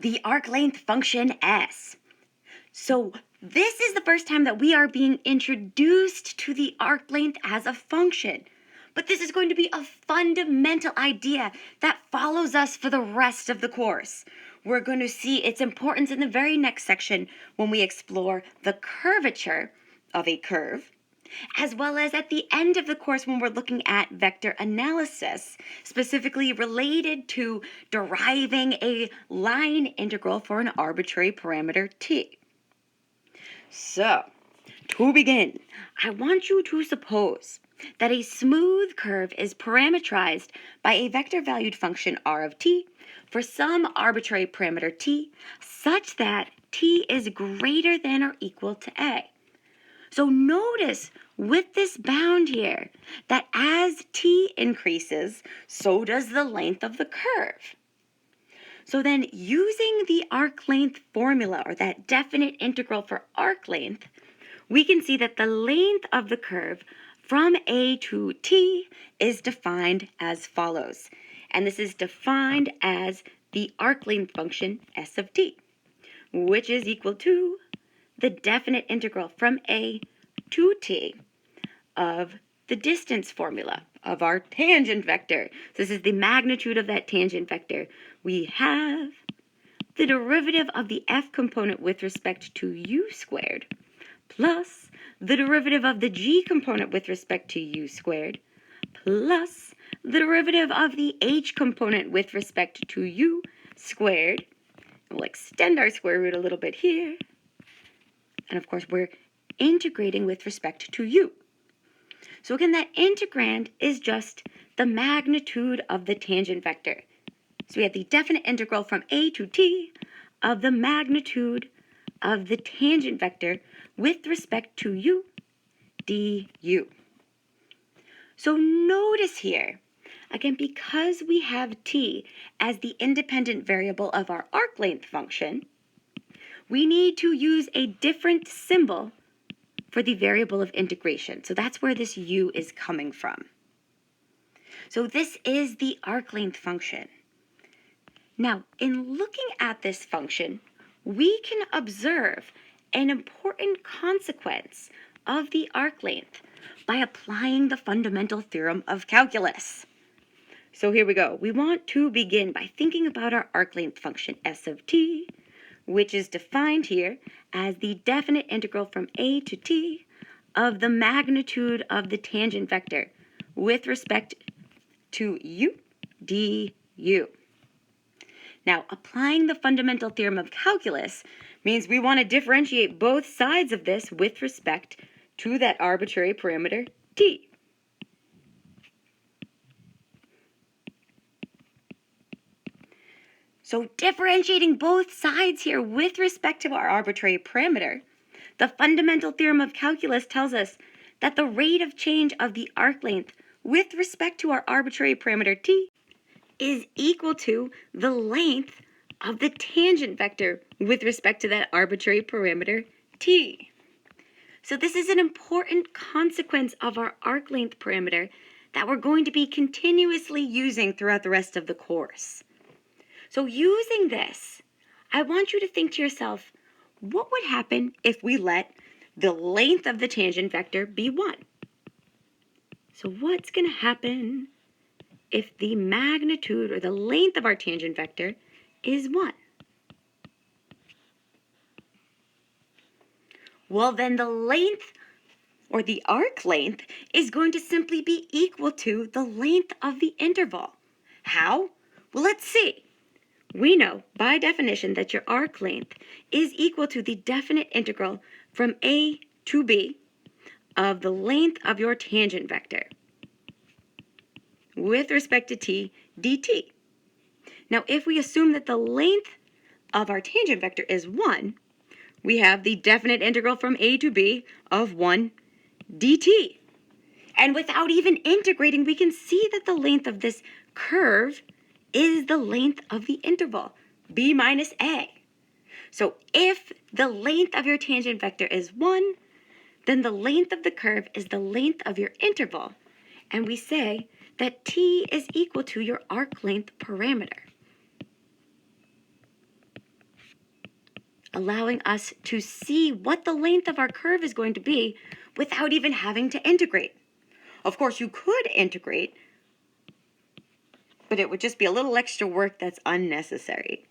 the arc length function S. So this is the first time that we are being introduced to the arc length as a function. But this is going to be a fundamental idea that follows us for the rest of the course. We're going to see its importance in the very next section when we explore the curvature of a curve, as well as at the end of the course when we're looking at vector analysis, specifically related to deriving a line integral for an arbitrary parameter t. So, to begin, I want you to suppose that a smooth curve is parameterized by a vector-valued function r of t for some arbitrary parameter t such that t is greater than or equal to a. So notice with this bound here that as t increases, so does the length of the curve. So then using the arc length formula, or that definite integral for arc length, we can see that the length of the curve from a to t is defined as follows. And this is defined as the arc length function s of t, which is equal to the definite integral from a to t of the distance formula of our tangent vector. So this is the magnitude of that tangent vector. We have the derivative of the f component with respect to u squared plus the derivative of the g component with respect to u squared plus the derivative of the h component with respect to u squared. We'll extend our square root a little bit here. And of course, we're integrating with respect to u. So again, that integrand is just the magnitude of the tangent vector. So we have the definite integral from a to t of the magnitude of the tangent vector with respect to u du. So notice here, again, because we have t as the independent variable of our arc length function, we need to use a different symbol for the variable of integration. So that's where this u is coming from. So this is the arc length function. Now, in looking at this function, we can observe an important consequence of the arc length by applying the fundamental theorem of calculus. So here we go. We want to begin by thinking about our arc length function s of t, which is defined here as the definite integral from a to t of the magnitude of the tangent vector with respect to u du. Now, applying the fundamental theorem of calculus means we want to differentiate both sides of this with respect to that arbitrary parameter t. So differentiating both sides here with respect to our arbitrary parameter, the fundamental theorem of calculus tells us that the rate of change of the arc length with respect to our arbitrary parameter t is equal to the length of the tangent vector with respect to that arbitrary parameter t. So this is an important consequence of our arc length parameter that we're going to be continuously using throughout the rest of the course. So using this, I want you to think to yourself, what would happen if we let the length of the tangent vector be 1? So what's going to happen if the magnitude or the length of our tangent vector is 1? Well, then the length or the arc length is going to simply be equal to the length of the interval. How? Well, let's see. We know by definition that your arc length is equal to the definite integral from a to b of the length of your tangent vector with respect to t dt. Now, if we assume that the length of our tangent vector is 1, we have the definite integral from a to b of 1 dt. And without even integrating, we can see that the length of this curve is the length of the interval, b minus a. So if the length of your tangent vector is 1, then the length of the curve is the length of your interval. And we say that t is equal to your arc length parameter. allowing us to see what the length of our curve is going to be without even having to integrate. Of course, you could integrate, but it would just be a little extra work that's unnecessary.